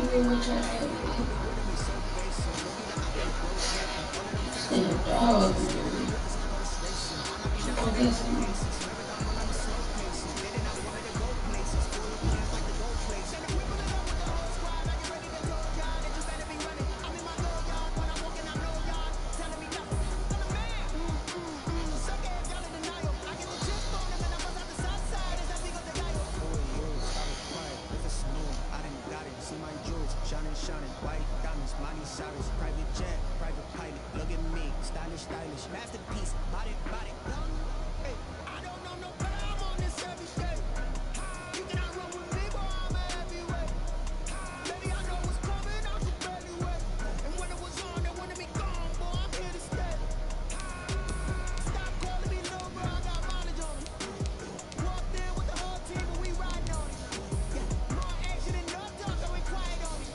very much I hate it. Dog. Oh, this one. Shining, white diamonds, Miley Cyrus, private jet, private pilot, look at me, stylish, stylish, masterpiece, body, body, hey, I don't know no better, I'm on this every day, you cannot run with me, boy, I'm a heavyweight, baby, I know what's coming, I can barely wait, and when it was on, they wanted me gone, boy, I'm here to stay, stop calling me little bro, I got mileage on me, walked in with the whole team and we riding on it, yeah, more action and no talk, I went quiet on it.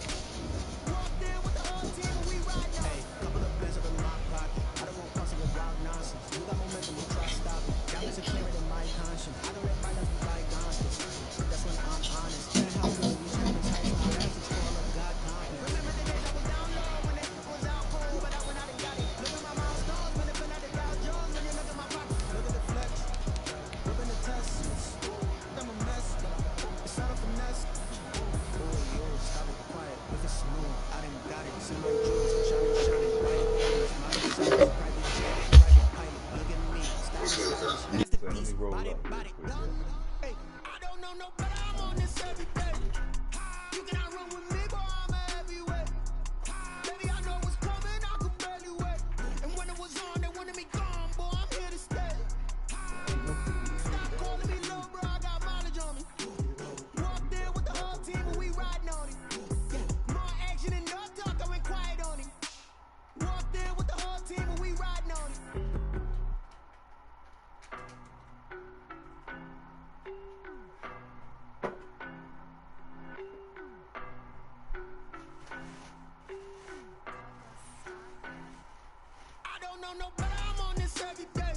No better, I'm on this every day.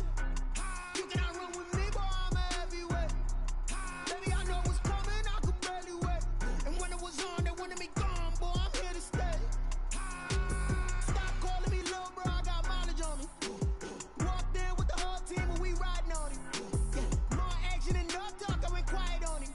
You cannot run with me, boy, I'm a heavyweight. Baby, I know what's coming, I could barely wait. And when it was on, they wanted me gone, boy, I'm here to stay. Stop calling me little bro, I got mileage on me. Walked in with the whole team and we riding on it. Yeah, more action and no talk, I went quiet on it.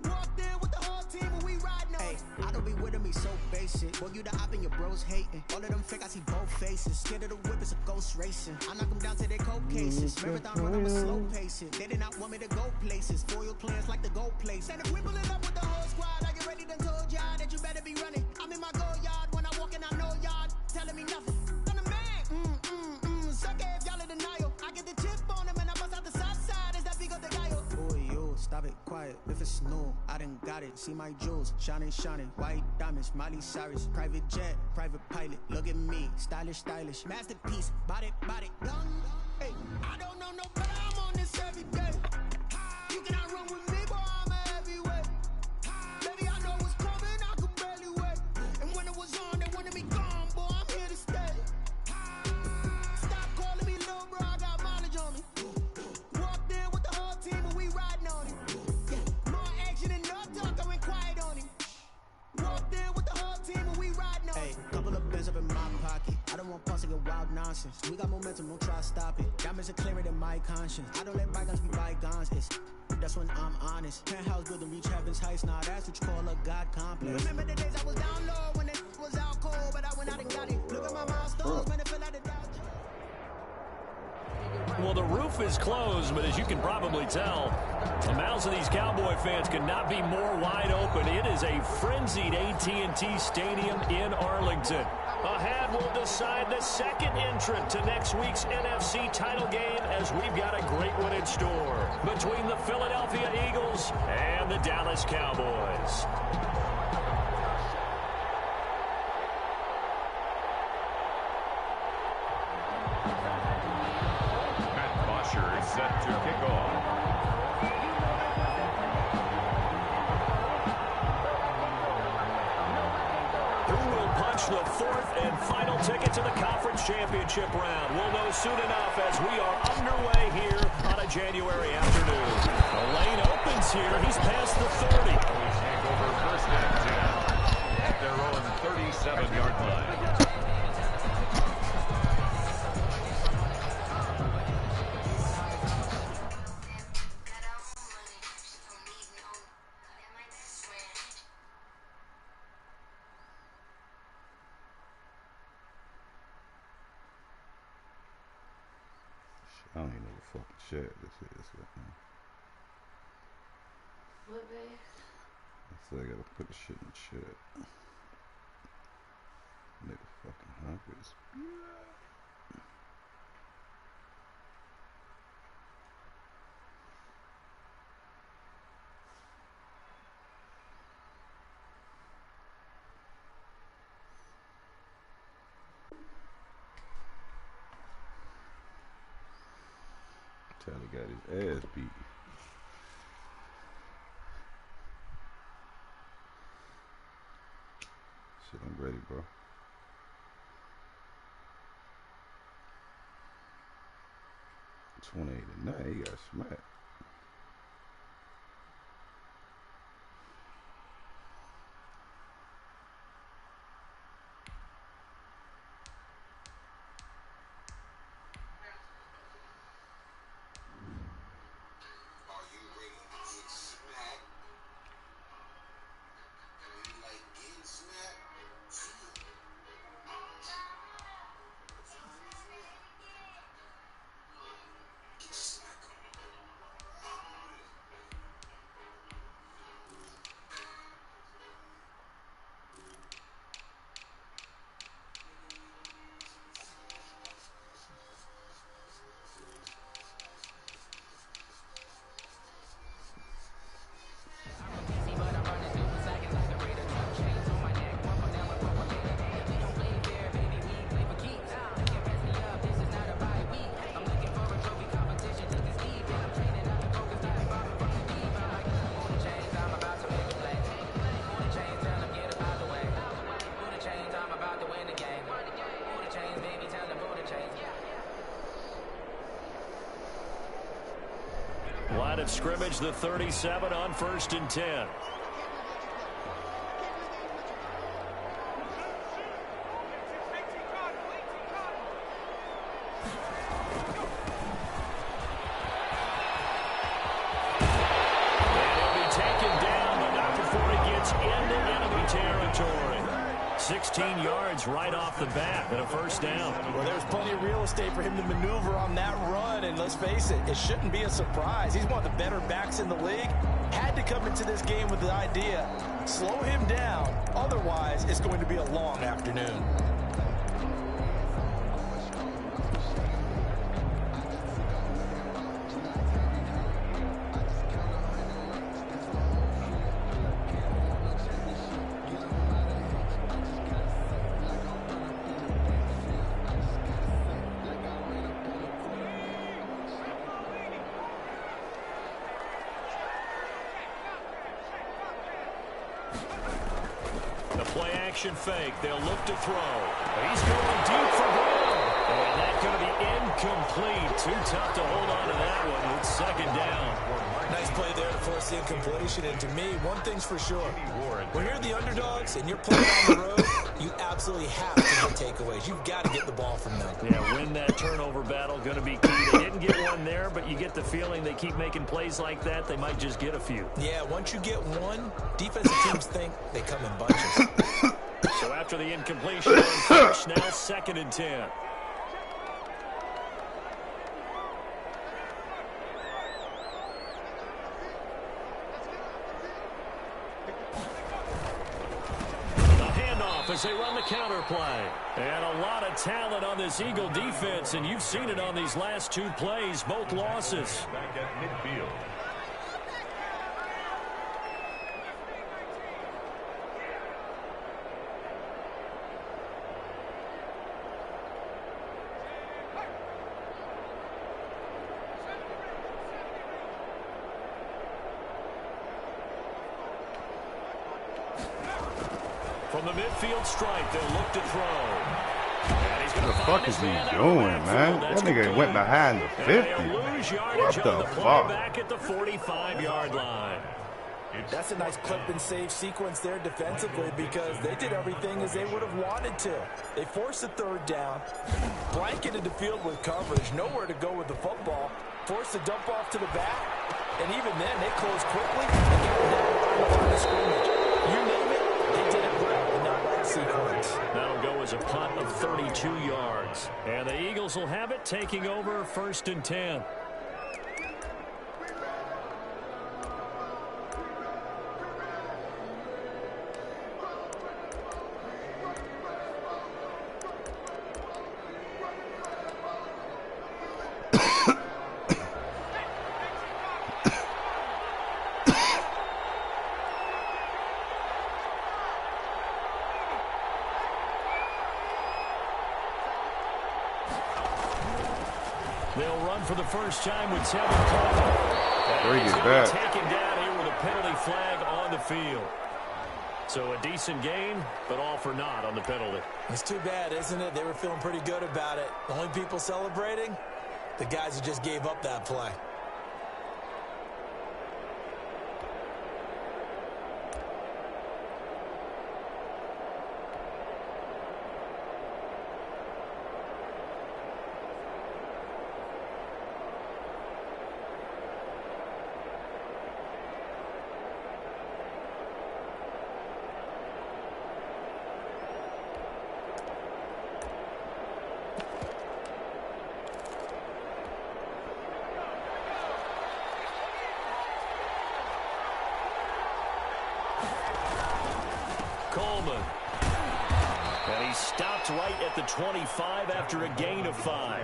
Walked in with the whole team and we riding on it. I don't be with me so basic. Boy, you the op and your bros hating. All of them fake, I see both faces. Scared of the whip, it's a ghost racing. I knock them down to their cold cases. Marathon run, I'ma slow pace it. They did not want me to go places. Foil plans like the go place. And if we pulling up with the whole squad, I get ready to told y'all that you better be running. I'm in my go yard. When I walk in, I know y'all telling me nothing. I'm the man. Suck it if y'all in denial. I get the chip on them and I bust out the south side. Is that big of the guy? Boy, you stop it, quiet. If it's new, I done got it. See my jewels, shining, shining. White diamonds, Miley Cyrus, private jet, private pilot. Look at me, stylish, stylish, masterpiece, body, body, done. Hey, I don't know no better, I'm on this every day. You cannot run with me, boy, I'm a heavyweight. Baby, I know what's coming, I could barely wait. And when it was on, they wanted me gone, boy, I'm here to stay. Stop calling me little bro, I got mileage on me. Walked in with the whole team and we riding on it. Yeah, more action and no talk, I went quiet on it. Walked in with the whole team and we riding on it. Hey, couple of bins up in my pocket. I don't want pause to get wild nonsense. We got momentum, don't try to stop it. Diamonds are clearer than my conscience. I don't let bygones be bygones. That's when I'm honest. Penthouse building, reach heaven's heights. Now that's what you call a God complex. Remember the days I was down low when it was out cold, but I went out and got it. Look at my milestones, man, it fell out of doubt. Well, the roof is closed, but as you can probably tell, the mouths of these Cowboy fans could not be more wide open. It is a frenzied AT&T Stadium in Arlington. Ahead, we'll decide the second entrant to next week's NFC title game as we've got a great one in store between the Philadelphia Eagles and the Dallas Cowboys. Set to kick off. Who will punch the fourth and final ticket to the conference championship round? We'll know soon enough as we are underway here on a January afternoon. The lane opens here. He's past the 30. Take over first and 10. 37-yard line. I don't even know what fucking shirt this is right now. What, babe? I said I gotta put the shit in the shirt. Nigga fucking hungry as Tally got his ass beat. Shit, I'm ready, bro. 28-9, he got smacked. Line of scrimmage, the 37 on 1st and 10. And he'll be taken down, but not before he gets into enemy territory. 16 yards right off the bat and a first down. Well, there's plenty of real estate for him to maneuver on that run, and let's face it, it shouldn't be a surprise. He's one of the better backs in the league. Had to come into this game with the idea, slow him down, otherwise it's going to be a long afternoon. Action fake. They'll look to throw. He's going deep for goal. And that's going to be incomplete. Too tough to hold on to that one. It's 2nd down. Nice play there to force the incompletion. And to me, one thing's for sure. When you're the underdogs and you're playing on the road, you absolutely have to get takeaways. You've got to get the ball from them. Yeah, win that turnover battle. Going to be key. They didn't get one there, but you get the feeling they keep making plays like that. They might just get a few. Yeah, once you get one, defensive teams think they come in bunches. So after the incompletion on first, now 2nd and 10. As they run the counter play. And a lot of talent on this Eagle defense, and you've seen it on these last 2 plays, both losses. Back at midfield. From the midfield stripe, they'll look to throw. What the fuck is he doing, man? That nigga went behind the 50. What the fuck? Back at the 45-yard line. That's a nice clip and save sequence there defensively because they did everything as they would have wanted to. They forced the third down, blanketed the field with coverage, nowhere to go with the football, forced the dump off to the back, and even then they closed quickly and got down on the line of scrimmage. You name it, they did it well in that last sequence. That'll go as a punt of 32 yards. And the Eagles will have it, taking over 1st and 10. They'll run for the first time with Tevin Coleman. Bring it back. Taken down here with a penalty flag on the field. So a decent game, but all for naught on the penalty. It's too bad, isn't it? They were feeling pretty good about it. The only people celebrating, the guys who just gave up that play. Coleman. And he stopped right at the 25 after a gain of 5.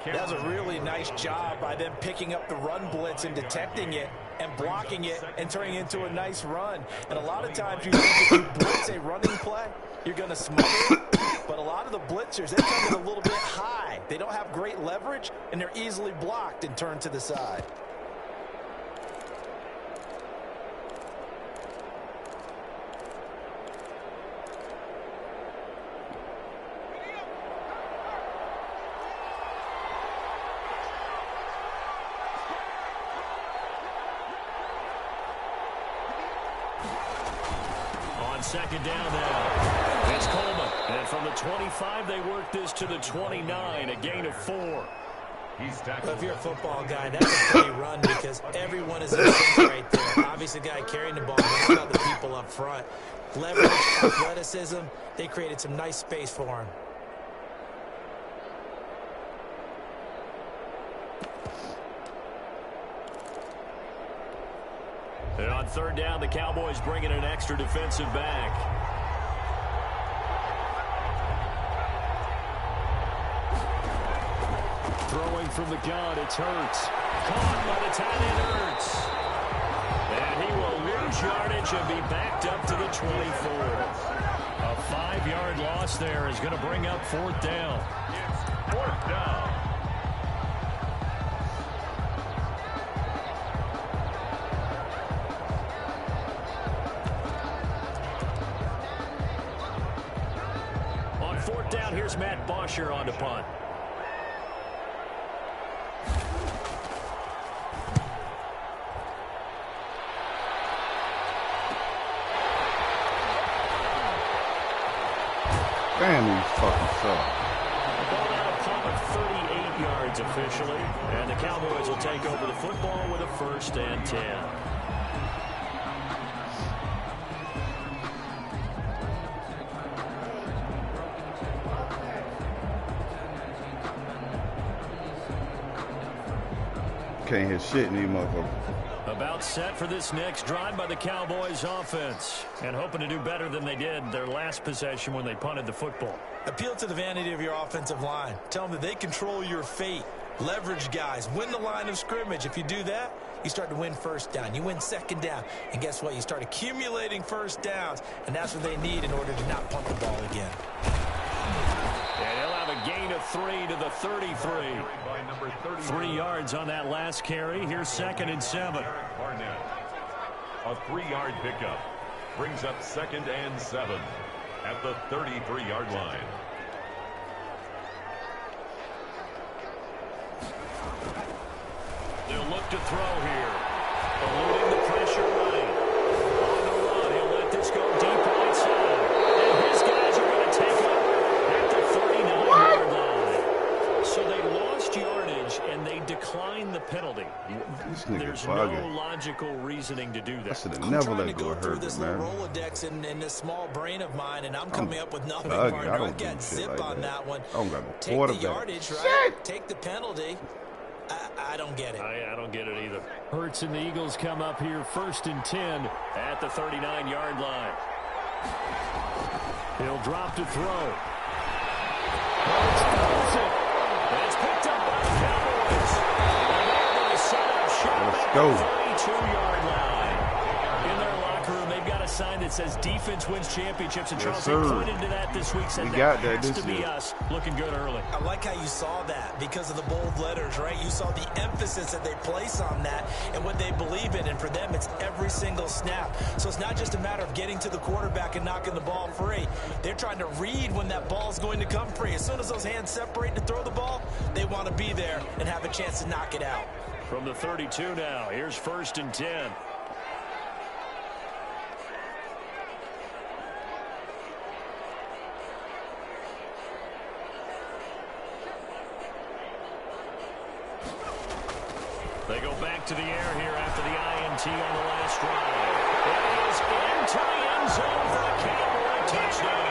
That was a really nice job by them picking up the run blitz and detecting it and blocking it and turning it into a nice run. And a lot of times you think if you blitz a running play, you're going to smother it. But a lot of the blitzers, they come in a little bit high. They don't have great leverage, and they're easily blocked and turned to the side. Second down now. It's Coleman. And from the 25, they work this to the 29, a gain of 4. If you're a football guy, that's a pretty run because everyone is in sync right there. Obviously, the guy carrying the ball, but what about the people up front? Leverage, athleticism, they created some nice space for him. And on third down, the Cowboys bring in an extra defensive back. Throwing from the gun, it's Hurts. Caught by the tight end Hurts. And he will lose yardage and be backed up to the 24. A 5-yard loss there is going to bring up 4th down. It's 4th down. Here's Matt Bosher on to punt. Damn, these fucking suck. Ball out a punt of 38 yards officially. And the Cowboys will take over the football with a 1st and 10. Can't hit shit in these motherfuckers. About set for this next drive by the Cowboys offense. And hoping to do better than they did their last possession when they punted the football. Appeal to the vanity of your offensive line. Tell them that they control your fate. Leverage guys. Win the line of scrimmage. If you do that, you start to win 1st down. You win 2nd down. And guess what? You start accumulating 1st downs. And that's what they need in order to not punt the ball again. And he'll have a gain of 3 to the 33. 3 yards on that last carry. Here's 2nd and 7. A 3-yard pickup brings up 2nd and 7 at the 33-yard line. They'll look to throw here. Eluding the pressure nigga there's no bugging. logical reasoning to do I that. should have I'm never trying let to go go of through Herbert, this man. little Rolodex in this small brain of mine, and I'm coming up with nothing, bugging. partner. I I don't do got shit zip like on that. that one. I don't got no Take the quarterback. yardage, right? Take the penalty. I don't get it. I don't get it either. Hurts and the Eagles come up here 1st and 10 at the 39-yard line. He'll drop to throw. Hurts throws it. It's picked up by the Cowboys. They're going to set up shop Let's at go. the 32-yard line. In their locker room, they've got a sign that says defense wins championships. And Charles, they pointed to that this week, said We that got that has this to be year. us looking good early. I like how you saw that because of the bold letters, right? You saw the emphasis that they place on that and what they believe in. And for them, it's every single snap. So it's not just a matter of getting to the quarterback and knocking the ball free. They're trying to read when that ball is going to come free. As soon as those hands separate to throw the ball, they want to be there and have a chance to knock it out. From the 32 now, here's 1st and 10. They go back to the air here after the INT on the last drive. It is into the end zone for a Cowboy touchdown.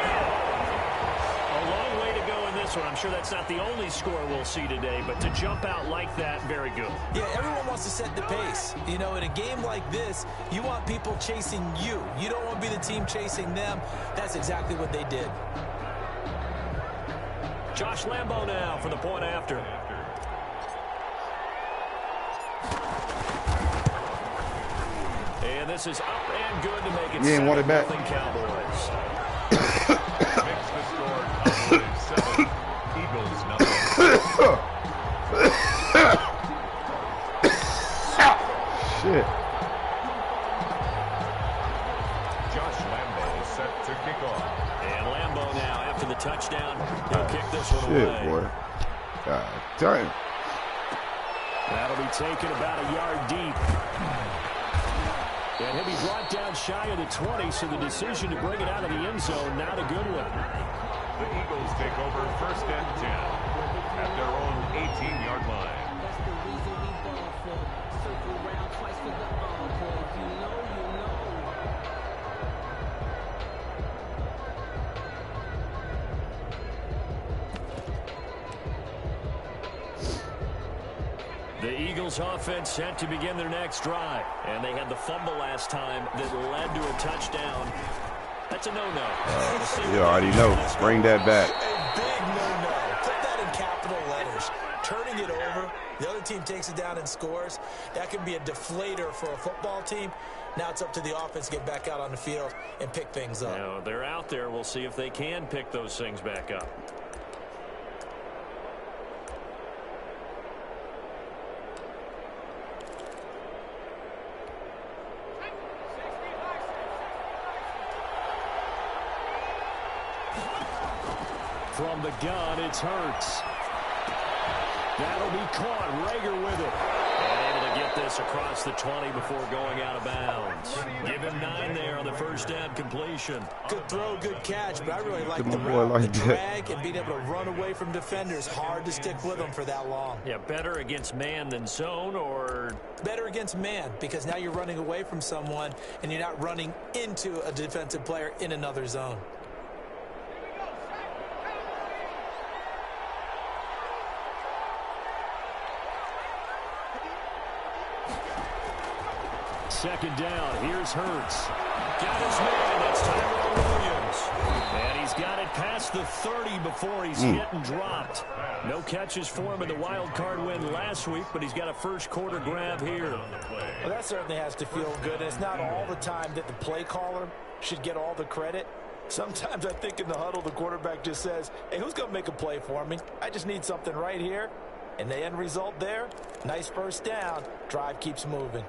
A long way to go in this one. I'm sure that's not the only score we'll see today, but to jump out like that, very good. Yeah, everyone wants to set the pace. You know, in a game like this, you want people chasing you. You don't want to be the team chasing them. That's exactly what they did. Josh Lambo now for the point after. And this is up and good to make it 7-0 Cowboys. Makes the score Cowboys 7, Eagles nothing. Shit. Josh Lambo is set to kick off. And Lambo now after the touchdown. He'll kick this one Shit, away. boy. God damn. That'll be taken about a yard deep. And he'll be brought down shy of the 20, so the decision to bring it out of the end zone, not a good one. The Eagles take over 1st and 10 at their own 18-yard line. That's the reason we ball for. Circle round twice for the encore. You know, you know. The Eagles offense set to begin their next drive. And they had the fumble last time that led to a touchdown. That's a no-no. You already know. Bring that back. A big no-no. Put that in capital letters. Turning it over, the other team takes it down and scores. That can be a deflator for a football team. Now it's up to the offense to get back out on the field and pick things up. Now, they're out there. We'll see if they can pick those things back up. From the gun, it's Hurts. That'll be caught. Rager with it. And able to get this across the 20 before going out of bounds. Give him 9 there on the first down completion. Good throw, good catch, but I really like Come the on, boy, route, like the that. drag, and being able to run away from defenders. Hard to stick with them for that long. Yeah, better against man than zone, or Better against man, because now you're running away from someone, and you're not running into a defensive player in another zone. second down. Here's Hurts. Got his man. That's Tyrone Williams. And he's got it past the 30 before he's hit and dropped. No catches for him in the wild card win last week, but he's got a first quarter grab here. Well, that certainly has to feel good. And it's not all the time that the play caller should get all the credit. Sometimes I think in the huddle, the quarterback just says, hey, who's going to make a play for me? I just need something right here. And the end result there, nice first down. Drive keeps moving.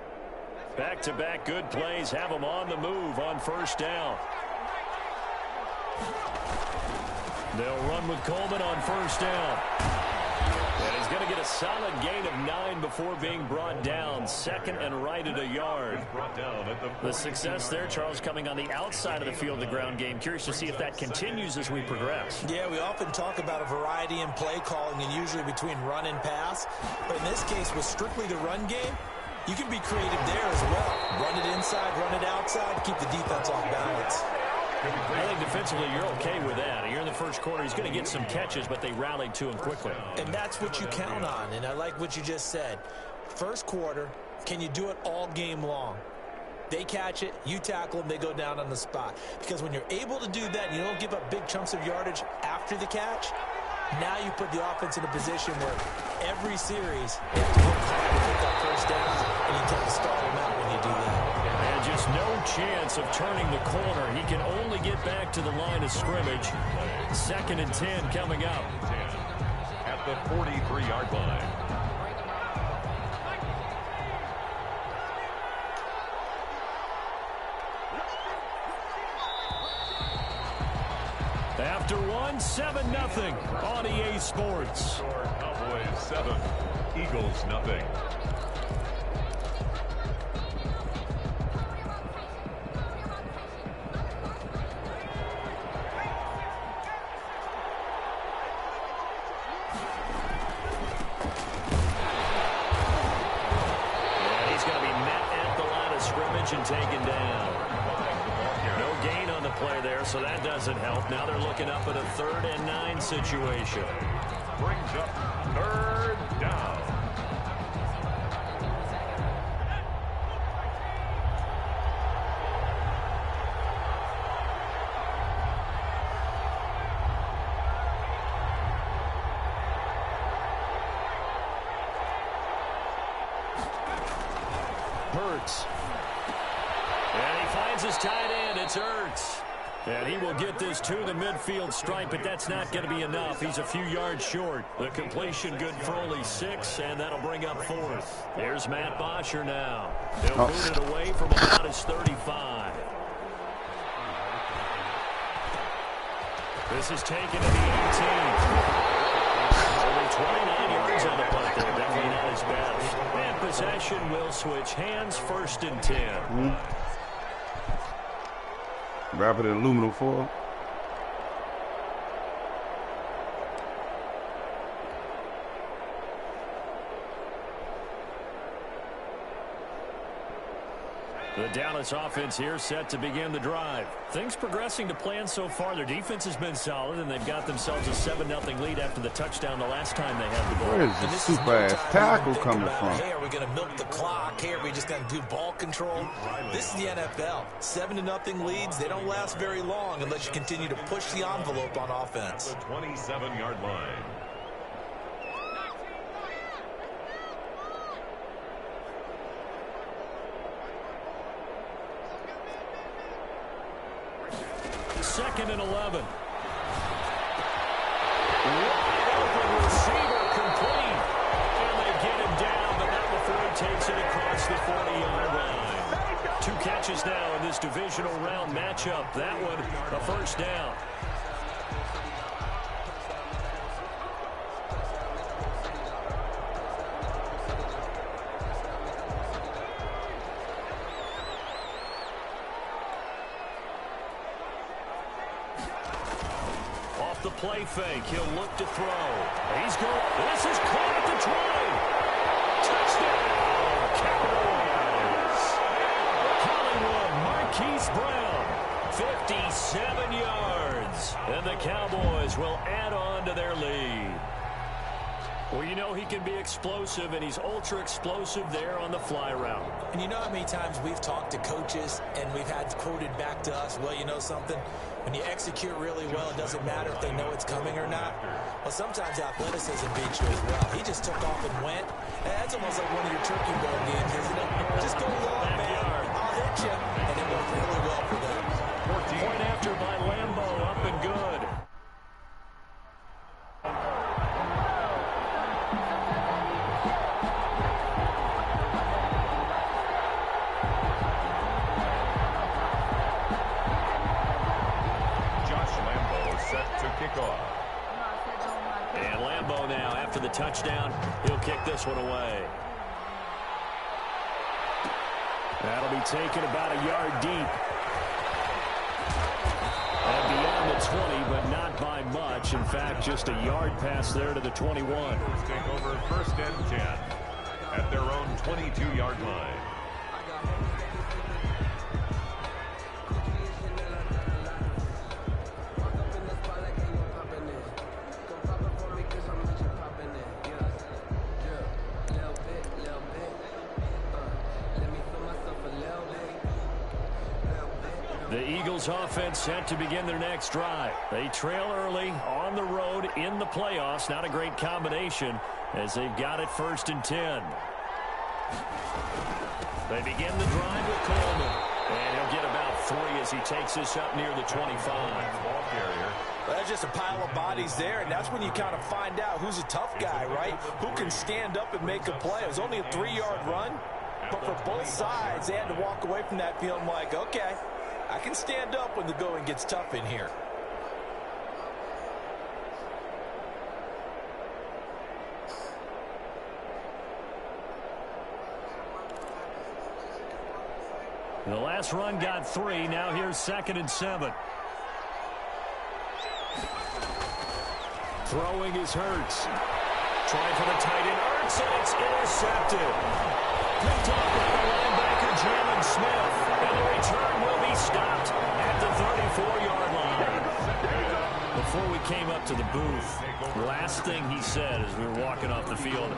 Back-to-back good plays have him on the move on first down. They'll run with Coleman on first down. And he's going to get a solid gain of 9 before being brought down. Second and right at a yard. The success there, Charles, coming on the outside of the field, the ground game. Curious to see if that continues as we progress. Yeah, we often talk about a variety in play calling and usually between run and pass. But in this case, with strictly the run game, You can be creative there as well. Run it inside, run it outside, keep the defense off balance. I think defensively you're okay with that. Here in the first quarter, he's going to get some catches, but they rallied to him quickly. And that's what you count on, and I like what you just said. First quarter, can you do it all game long? They catch it, you tackle them, they go down on the spot. Because when you're able to do that, and you don't give up big chunks of yardage after the catch, now you put the offense in a position where every series they have to work hard to pick up first downs, and you tend to stall them out when you do that. And just no chance of turning the corner. He can only get back to the line of scrimmage. 2nd and 10 coming up. At the 43-yard line. After one, 7-0 on EA Sports. Cowboys 7, Eagles nothing. And taken down. No gain on the play there, so that doesn't help. Now they're looking up at a 3rd and 9 situation. Brings up 3rd down. Hurts. And he finds his tight end. It's Ertz. And he will get this to the midfield stripe, but that's not going to be enough. He's a few yards short. The completion good for only 6, and that'll bring up 4th. There's Matt Bosher now. He'll boot it away from about his 35. This is taken to the 18. Only 29 yards on the punt there. Definitely not his best. And possession will switch hands. 1st and 10. Wrap it in aluminum foil. The Dallas offense here set to begin the drive. Things progressing to plan so far. Their defense has been solid, and they've got themselves a 7-0 lead after the touchdown the last time they had the ball. Where is this super-ass tackle coming from? Hey, are we going to milk the clock? Hey, are we just going to do ball control? This is the NFL. 7-0 leads, they don't last very long unless you continue to push the envelope on offense. The 27-yard line. Second and 11. Wide open receiver complete. And they get him down, but not before he takes it across the 40-yard line. 2 catches now in this divisional round matchup. That one, a 1st down. The play fake. He'll look to throw. He's going. This is caught at the 20. Touchdown, Cowboys. Hollywood, Marquise Brown, 57 yards. And the Cowboys will add on to their lead. Well, you know he can be explosive, and he's ultra explosive there on the fly route. And you know how many times we've talked to coaches and we've had quoted back to us, well, you know something? When you execute really well, it doesn't matter if they know it's coming or not. Well, sometimes athleticism beats you as well. He just took off and went. That's almost like one of your turkey bowl games, isn't it? Just go long, man. I'll hit you. And it worked really well for them. Point after by Lambo, up and good. And Lambo now, after the touchdown, he'll kick this one away. That'll be taken about a yard deep. And beyond the 20, but not by much. In fact, just a yard pass there to the 21. Take over 1st and 10. at their own 22-yard line. The Eagles offense set to begin their next drive. They trail early on the road in the playoffs. Not a great combination as they've got it 1st and 10. They begin the drive with Coleman. And he'll get about 3 as he takes this up near the 25. Ball carrier. Well, there's just a pile of bodies there, and that's when you kind of find out who's a tough guy, right? Who can stand up and make a play. It was only a 3-yard run, but for both sides, they had to walk away from that field. I'm like, okay, I can stand up when the going gets tough in here. The last run got 3. Now here's 2nd and 7. Throwing is Hurts. Trying for the tight end. Hurts, and it's intercepted. Picked up by the linebacker, Jalen Smith. And the return will be stopped at the 34-yard line. Before we came up to the booth, the last thing he said as we were walking off the field,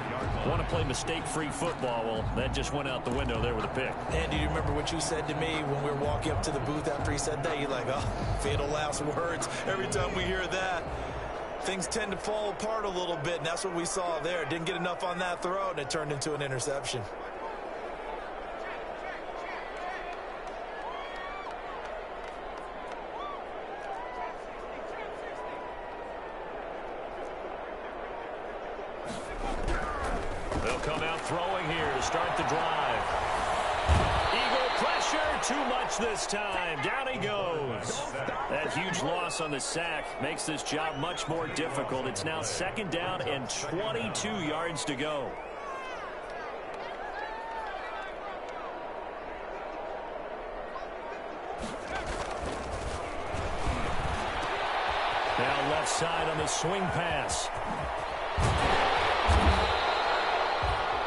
want to play mistake-free football. Well, that just went out the window there with a pick. And do you remember what you said to me when we were walking up to the booth after he said that? You're like, oh, fatal last words. Every time we hear that, things tend to fall apart a little bit, and that's what we saw there. Didn't get enough on that throw, and it turned into an interception. They'll come out throwing here to start the drive. Eagle pressure, too much this time. Down he goes. That huge loss on the sack makes this job much more difficult. It's now 2nd down and 22 yards to go. Now left side on the swing pass.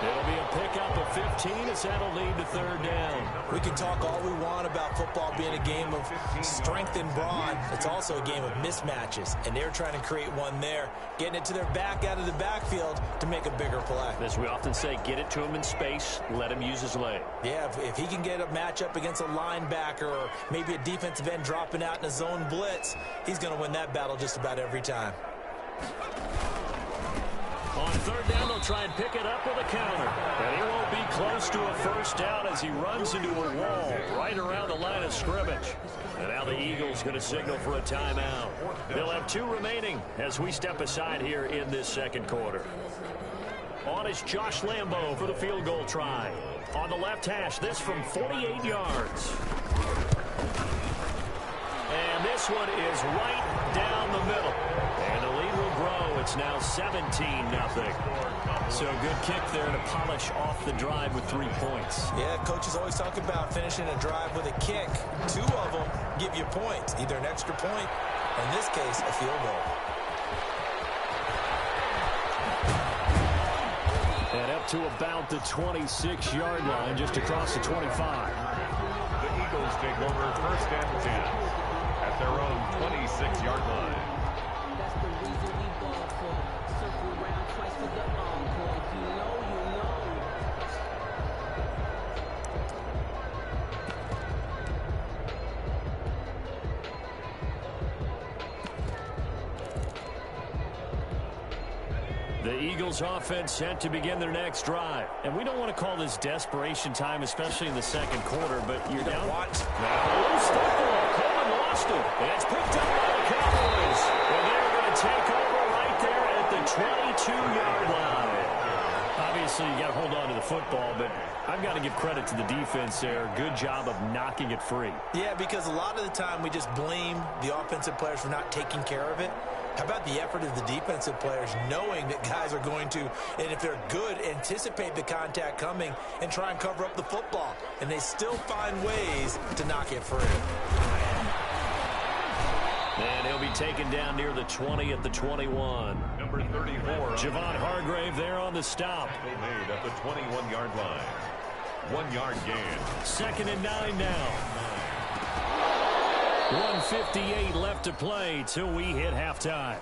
It'll be a pickup of 15 as that'll lead to 3rd down. We can talk all we want about football being a game of strength and brawn. It's also a game of mismatches, and they're trying to create one there, getting it to their back out of the backfield to make a bigger play. As we often say, get it to him in space, let him use his leg. Yeah, if he can get a matchup against a linebacker or maybe a defensive end dropping out in a zone blitz, he's going to win that battle just about every time. On 3rd down, they'll try and pick it up with a counter. And he won't be close to a 1st down as he runs into a wall right around the line of scrimmage. And now the Eagles going to signal for a timeout. They'll have 2 remaining as we step aside here in this 2nd quarter. On is Josh Lambo for the field goal try. On the left hash, this from 48 yards. And this one is right down the middle. And the lead will grow. It's now 17-0. So a good kick there to polish off the drive with 3 points. Yeah, coaches always talk about finishing a drive with a kick. 2 of them give you points, either an extra point, or in this case, a field goal. And up to about the 26-yard line, just across the 25. The Eagles take over 1st and 10 at their own 26-yard line. That's the reason we ball for. Circle around twice for the encore. If you know, you know. The Eagles offense set to begin their next drive. And we don't want to call this desperation time, especially in the 2nd quarter, but you're down. What? Now, loose football. Coleman lost it. And it's picked up by the Cowboys. And they're going to take over right there at the 22-yard line. Obviously, you got to hold on to the football, but I've got to give credit to the defense there. Good job of knocking it free. Yeah, because a lot of the time we just blame the offensive players for not taking care of it. How about the effort of the defensive players knowing that guys are going to, and if they're good, anticipate the contact coming and try and cover up the football. And they still find ways to knock it free. And he'll be taken down near the 20 at the 21. Number 34. Javon Hargrave there on the stop. Made at the 21-yard line. 1 yard gain. 2nd and 9 now. 1:58 left to play till we hit halftime.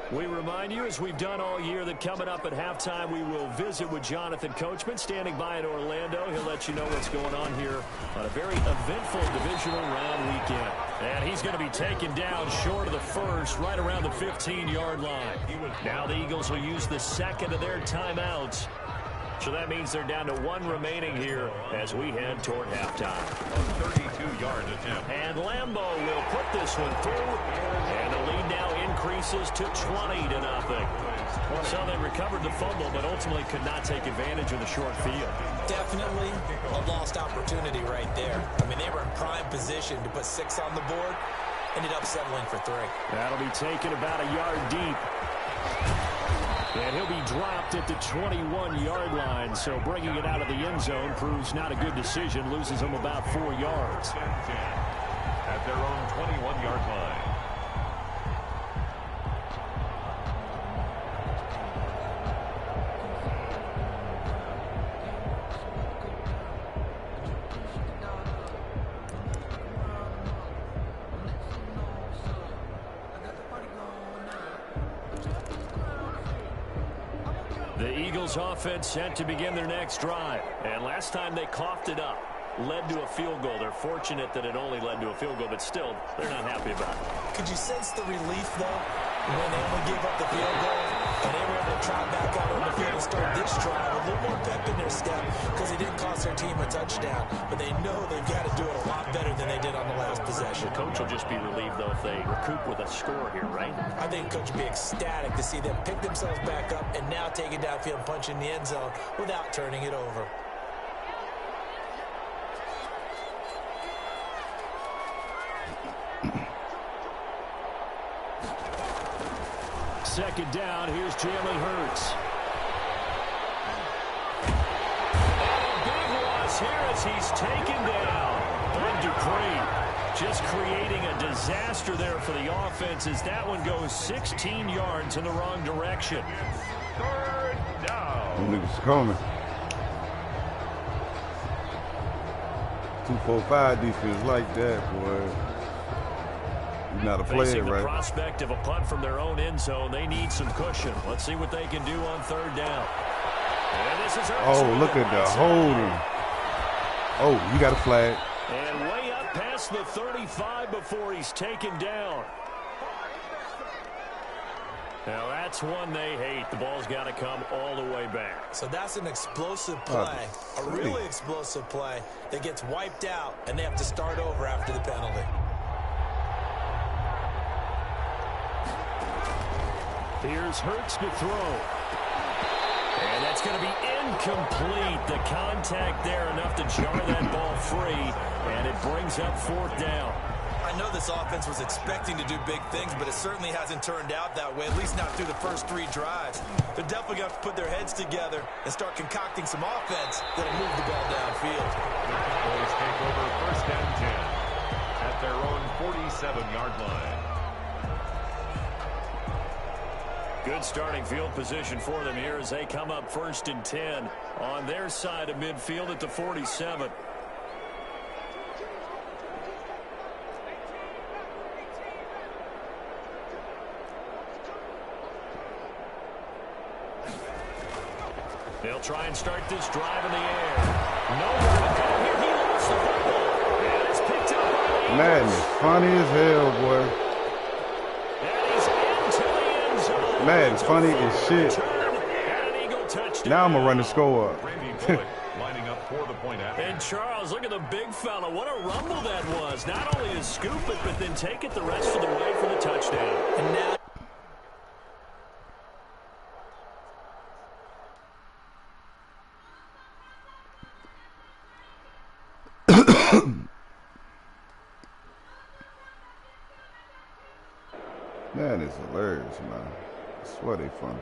We remind you, as we've done all year, that coming up at halftime, we will visit with Jonathan Coachman, standing by in Orlando. He'll let you know what's going on here on a very eventful divisional round weekend. And he's going to be taken down short of the first, right around the 15-yard line. Now the Eagles will use the second of their timeouts. So that means they're down to 1 remaining here as we head toward halftime. A 32-yard attempt. And Lambo will put this one through. And the lead now increases to 20-0. So they recovered the fumble, but ultimately could not take advantage of the short field. Definitely a lost opportunity right there. I mean, they were in prime position to put 6 on the board. Ended up settling for 3. That'll be taken about a yard deep. And he'll be dropped at the 21-yard line. So bringing it out of the end zone proves not a good decision. Loses him about 4 yards. At their own 21-yard line. The Eagles offense set to begin their next drive. And last time they coughed it up, led to a field goal. They're fortunate that it only led to a field goal, but still, they're not happy about it. Could you sense the relief, though, when they only gave up the field goal and they were able to trot back out on the field and start this drive with a little more pep in their step because it didn't cost their team a touchdown, but they know they've got to do it a lot better than they did on the last possession. The coach will just be relieved, though, if they recoup with a score here, right? I think coach will be ecstatic to see them pick themselves back up and now take it downfield and punch in the end zone without turning it over. Second down, here's Jalen Hurts. And a big loss here as he's taken down. Bud Dupree just creating a disaster there for the offense as that one goes 16 yards in the wrong direction. 3rd down. Them niggas coming. 2-4-5 defense like that, boy. You not a player, Facing the right? prospect of a punt from their own end zone, they need some cushion. Let's see what they can do on 3rd down. And this is Hurts. Oh, look at the holding. Oh, you got a flag. And way up past the 35 before he's taken down. Now that's one they hate. The ball's got to come all the way back. So that's an explosive play, a really explosive play that gets wiped out, and they have to start over after the penalty. Here's Hurts to throw. And that's going to be incomplete. The contact there enough to jar that ball free, and it brings up 4th down. I know this offense was expecting to do big things, but it certainly hasn't turned out that way, at least not through the first 3 drives. They're definitely going to have to put their heads together and start concocting some offense that'll move the ball downfield. The Cowboys take over 1st and 10 at their own 47-yard line. Good starting field position for them here as they come up 1st and 10 on their side of midfield at the 47. They'll try and start this drive in the air. Nowhere to go here. He lost the football. And it's picked up by the Madness, funny as hell, boy. And he's into the end zone. Madness, funny as shit. And an Eagle touchdown. Now I'm gonna run the score up. Randy Bullock lining up for the point after. And Charles, look at the big fella. What a rumble that was. Not only to scoop it, but then take it the rest of the way for the touchdown. And now That is hilarious, man. I swear they funny.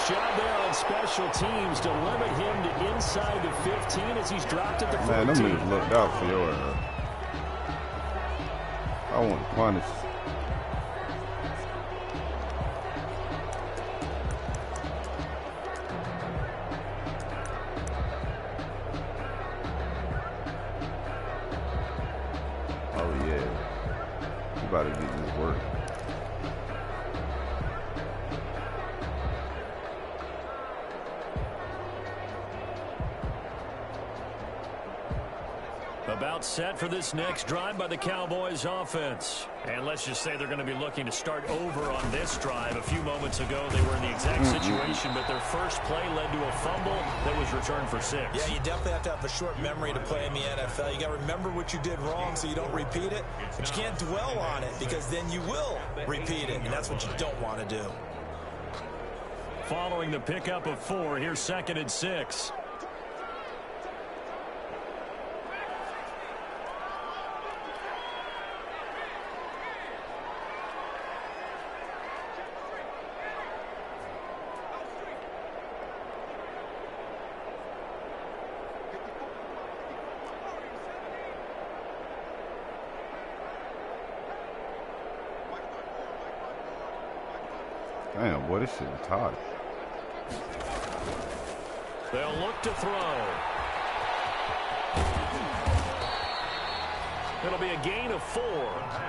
Nice job there on special teams to limit him to inside the 15 as he's dropped at the 14. Man, them niggas looked out for your ass. I want to punish. Oh yeah, you about to get this work. About set for this next drive by the Cowboys offense. And let's just say they're going to be looking to start over on this drive. A few moments ago, they were in the exact situation, but their first play led to a fumble that was returned for 6. Yeah, you definitely have to have a short memory to play in the NFL. You got to remember what you did wrong so you don't repeat it. But you can't dwell on it because then you will repeat it, and that's what you don't want to do. Following the pickup of 4, here's 2nd and 6. Damn, boy, this shit is hot. They'll look to throw. It'll be a gain of 4,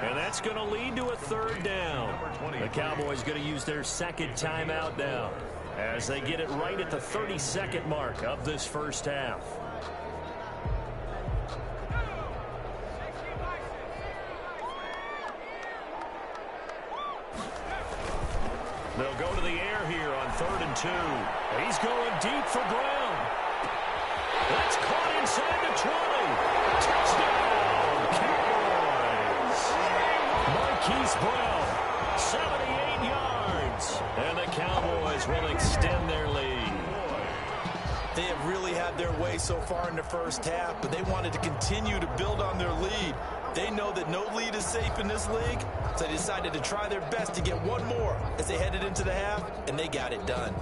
and that's going to lead to a 3rd down. The Cowboys going to use their 2nd timeout now as they get it right at the 32nd mark of this first half. They'll go to the air here on 3rd and 2. He's going deep for Brown. That's caught inside the 20. Touchdown, Cowboys. Marquise Brown, 78 yards. And the Cowboys will extend their lead. They have really had their way so far in the first half, but they wanted to continue to build on their lead. They know that no lead is safe in this league, so they decided to try their best to get one more as they headed into the half, and they got it done.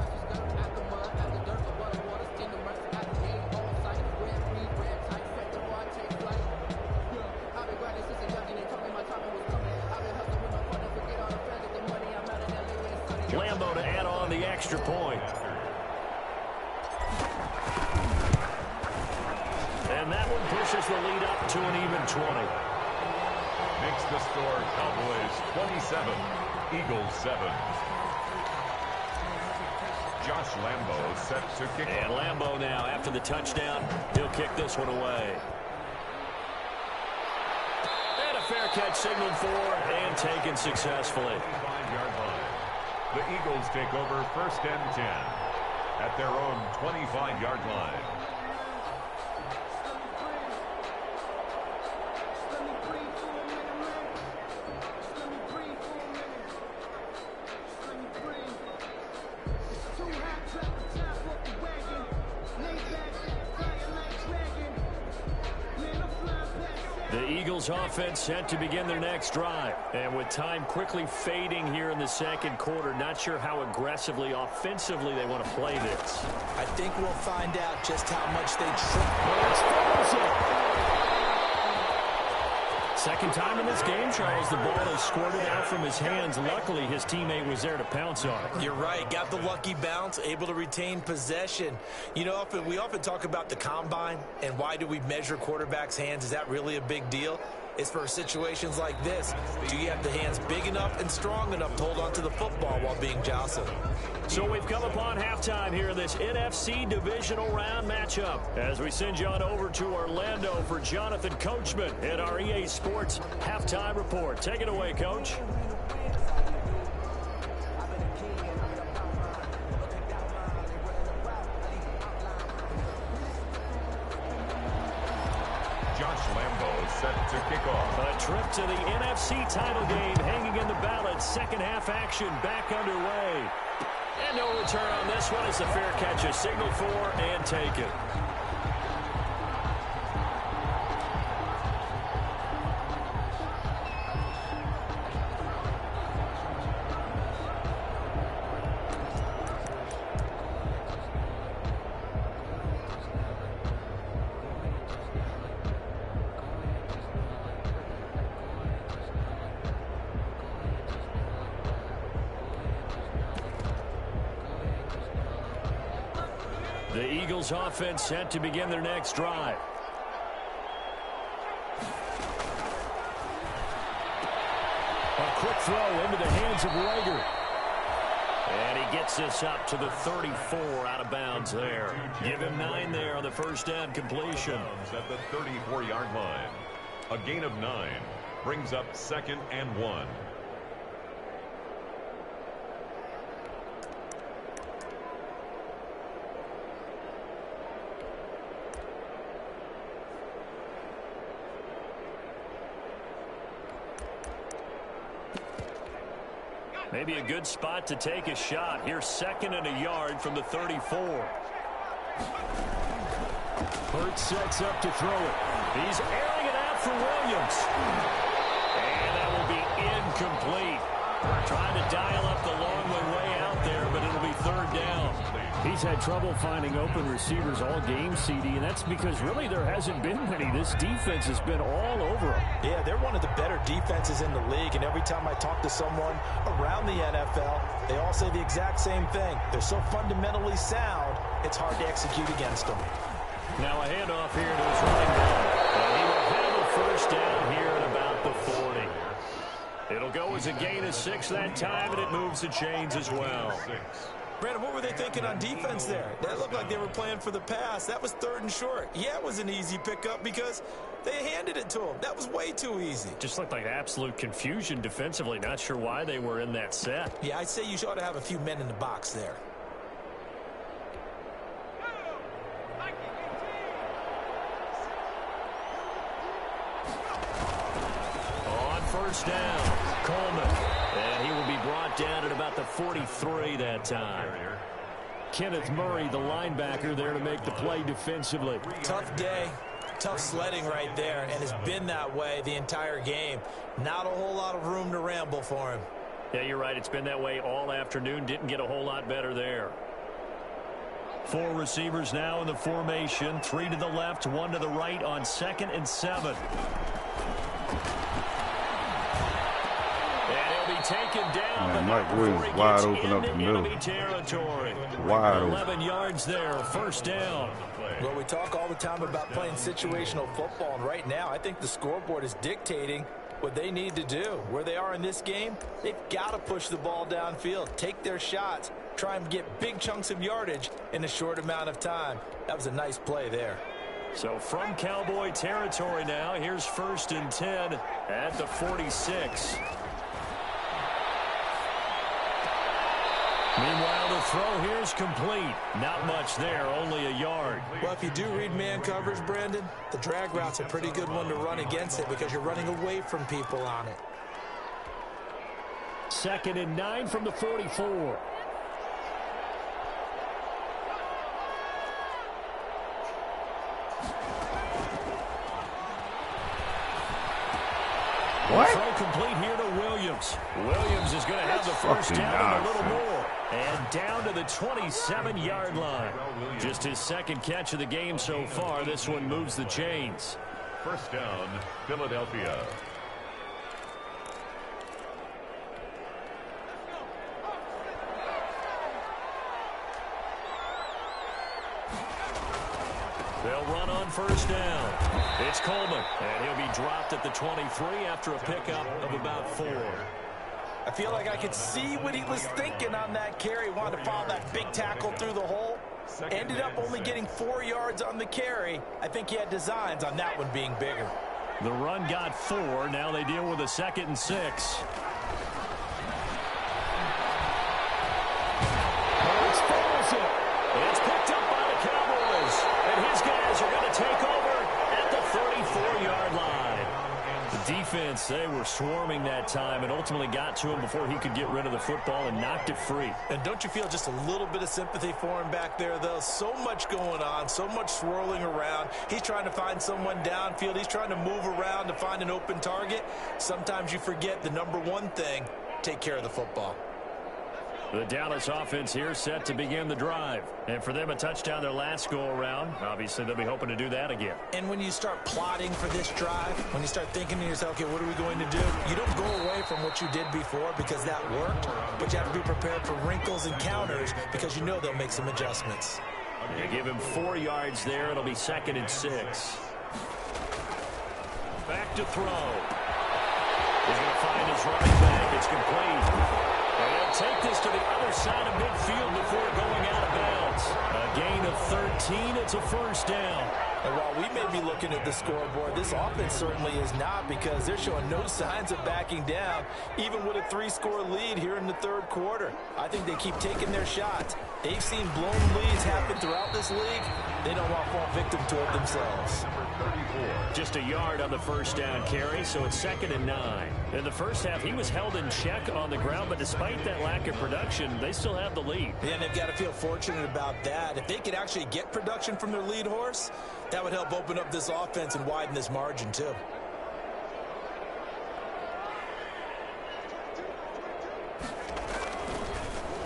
Lambo to add on the extra point. And that one pushes the lead up to an even 20. Makes the score Cowboys 27, Eagles 7. Josh Lambo set to kick. And Lambo now, after the touchdown, he'll kick this one away. And a fair catch signaled for and taken successfully. 25-yard line. The Eagles take over 1st and 10 at their own 25-yard line. The Eagles offense set to begin their next drive. And with time quickly fading here in the 2nd quarter, not sure how aggressively, offensively they want to play this. I think we'll find out just how much they try. Second time in this game, Charles, the ball is squirted out from his hands. Luckily, his teammate was there to pounce on it. You're right. Got the lucky bounce, able to retain possession. You know, we often talk about the combine and why do we measure quarterbacks' hands. Is that really a big deal? It's for situations like this. Do you have the hands big enough and strong enough to hold onto the football while being jostled? So we've come upon halftime here in this NFC divisional round matchup as we send you on over to Orlando for Jonathan Coachman in our EA Sports halftime report. Take it away, Coach. Josh Lambo set to kick off. A trip to the NFC title game hanging in the balance. Second half action back underway. And no return on this one as the fair catch is signaled for and taken. The Eagles offense set to begin their next drive. A quick throw into the hands of Rager. And he gets this up to the 34 out of bounds there. Give him 9 there on the first down completion. At the 34-yard line. A gain of 9 brings up 2nd and 1. Maybe a good spot to take a shot. Here's 2nd and a yard from the 34. Hurts sets up to throw it. He's airing it out for Williams. And that will be incomplete. Trying to dial up the long way out there, but it'll be 3rd down. He's had trouble finding open receivers all game, CD, and that's because really there hasn't been many. This defense has been all over him. Yeah, they're one of the better defenses in the league, and every time I talk to someone around the NFL, they all say the exact same thing. They're so fundamentally sound, it's hard to execute against them. Now a handoff here to his running back. And he will have a first down here at about the 40. It'll go as a gain of 6 that time, and it moves the chains as well. Brandon, what were they thinking on defense there? That looked like they were playing for the pass. That was 3rd and short. Yeah, it was an easy pickup because they handed it to him. That was way too easy. Just looked like absolute confusion defensively. Not sure why they were in that set. Yeah, I'd say you ought to have a few men in the box there. On first down, Coleman. And he will be brought down at about the 43 that time. Kenneth Murray, the linebacker, there to make the play defensively. Tough day, tough sledding right there, and it's been that way the entire game. Not a whole lot of room to ramble for him. Yeah, you're right. It's been that way all afternoon. Didn't get a whole lot better there. 4 receivers now in the formation. 3 to the left, 1 to the right on 2nd and 7. Taken down. Man, Mike Williams wide open up the middle. Territory. Wide open. 11 yards there, first down. Well, we talk all the time about playing situational football, and right now I think the scoreboard is dictating what they need to do. Where they are in this game, they've got to push the ball downfield, take their shots, try and get big chunks of yardage in a short amount of time. That was a nice play there. So from Cowboy territory now, here's 1st and 10 at the 46. Meanwhile, the throw here is complete. Not much there, only a yard. Well, if you do read man coverage, Brandon, the drag route's a pretty good one to run against it because you're running away from people on it. 2nd and 9 from the 44. What? Throw complete here to Williams. Williams is going to have the first down and a little more. And down to the 27-yard line. Just his 2nd catch of the game so far. This one moves the chains. First down, Philadelphia. They'll run on first down. It's Coleman, and he'll be dropped at the 23 after a pickup of about 4. I feel like I could see what he was thinking on that carry. Wanted to follow that big tackle through the hole. Ended up only getting 4 yards on the carry. I think he had designs on that one being bigger. The run got 4. Now they deal with a 2nd and 6. It's picked up by the Cowboys, and his guys are going to take over at the 34-yard line. The defense, they were swarming that time and ultimately got to him before he could get rid of the football and knocked it free. And don't you feel just a little bit of sympathy for him back there, though? So much going on, so much swirling around. He's trying to find someone downfield. He's trying to move around to find an open target. Sometimes you forget the number one thing, take care of the football. The Dallas offense here set to begin the drive. And for them, a touchdown their last go-around. Obviously, they'll be hoping to do that again. And when you start plotting for this drive, when you start thinking to yourself, okay, what are we going to do? You don't go away from what you did before because that worked, but you have to be prepared for wrinkles and counters because you know they'll make some adjustments. They give him 4 yards there. It'll be 2nd and 6. Back to throw. He's going to find his running back. It's complete. And they'll take this to the other side of midfield before going out of bounds. A gain of 13. It's a first down. And while we may be looking at the scoreboard, this offense certainly is not, because they're showing no signs of backing down, even with a 3-score lead here in the 3rd quarter. I think they keep taking their shots. They've seen blown leads happen throughout this league. They don't want to fall victim to it themselves. Just a yard on the first down carry, so it's 2nd and 9. In the first half, he was held in check on the ground, but despite that lack of production, they still have the lead. Yeah, and they've got to feel fortunate about that. If they could actually get production from their lead horse, that would help open up this offense and widen this margin, too.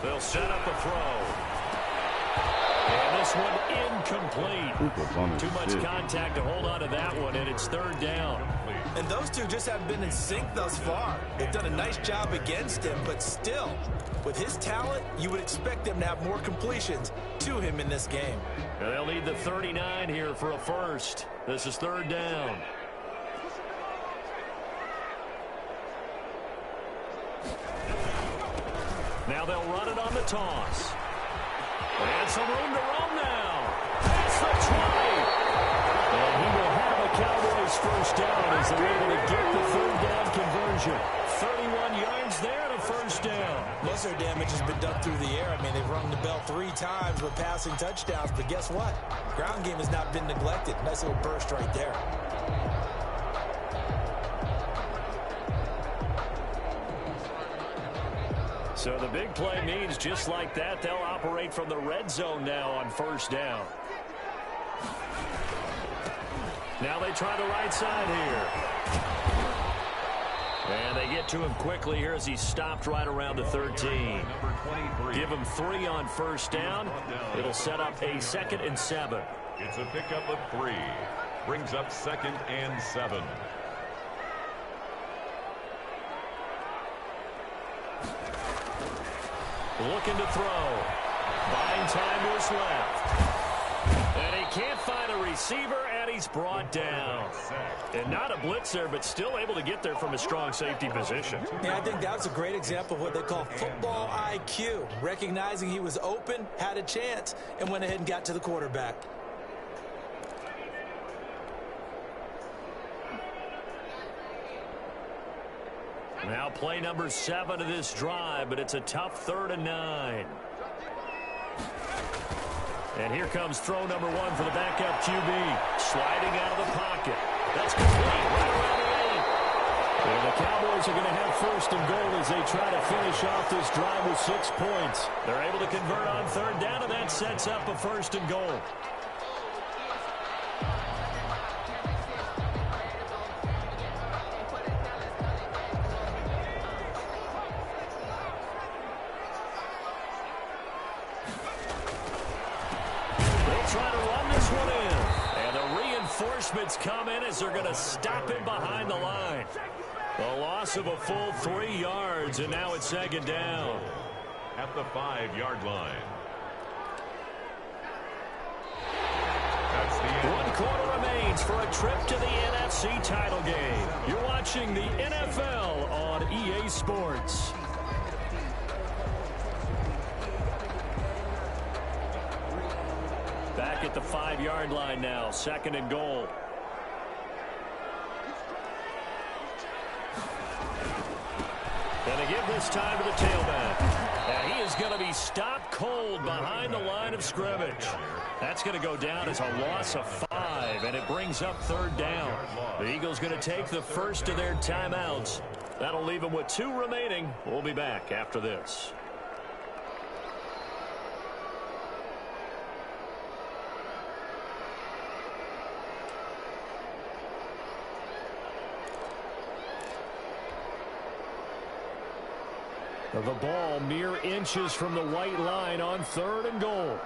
They'll set up a throw. And this one incomplete. Too much contact to hold on to that one, and it's 3rd down. And those two just haven't been in sync thus far. They've done a nice job against him, but still, with his talent, you would expect them to have more completions to him in this game. And they'll need the 39 here for a first. This is 3rd down. Now they'll run it on the toss. And some room to roam now. That's the 20. And he will have a Cowboys first down as they're able to get the 3rd down conversion. 31 yards there and a first down. Most of their damage has been done through the air. I mean, they've rung the bell 3 times with passing touchdowns, but guess what? Ground game has not been neglected. Nice little burst right there. So the big play means just like that, they'll operate from the red zone now on first down. Now they try the right side here. And they get to him quickly here as he stopped right around the 13. Give him 3 on first down. It'll set up a 2nd and 7. It's a pickup of 3. Brings up 2nd and 7. Looking to throw. Buying time to his left. And he can't find a receiver, and he's brought down. And not a blitzer, but still able to get there from a strong safety position. Yeah, I think that's a great example of what they call football IQ. Recognizing he was open, had a chance, and went ahead and got to the quarterback. Now play number 7 of this drive, but it's a tough 3rd and 9. And here comes throw number 1 for the backup QB. Sliding out of the pocket. That's complete right around the 8. And the Cowboys are going to have 1st and goal as they try to finish off this drive with 6 points. They're able to convert on 3rd down, and that sets up a 1st and goal. Reinforcements come in as they're going to stop him behind the line. A loss of a full 3 yards, and now it's 2nd down. At the 5-yard line. That's the end. 1 quarter remains for a trip to the NFC title game. You're watching the NFL on EA Sports. Back at the 5-yard line now, 2nd and goal. And they give this time to the tailback. And he is going to be stopped cold behind the line of scrimmage. That's going to go down as a loss of 5, and it brings up 3rd down. The Eagles going to take the first of their timeouts. That'll leave them with 2 remaining. We'll be back after this. The ball mere inches from the white line on 3rd and goal.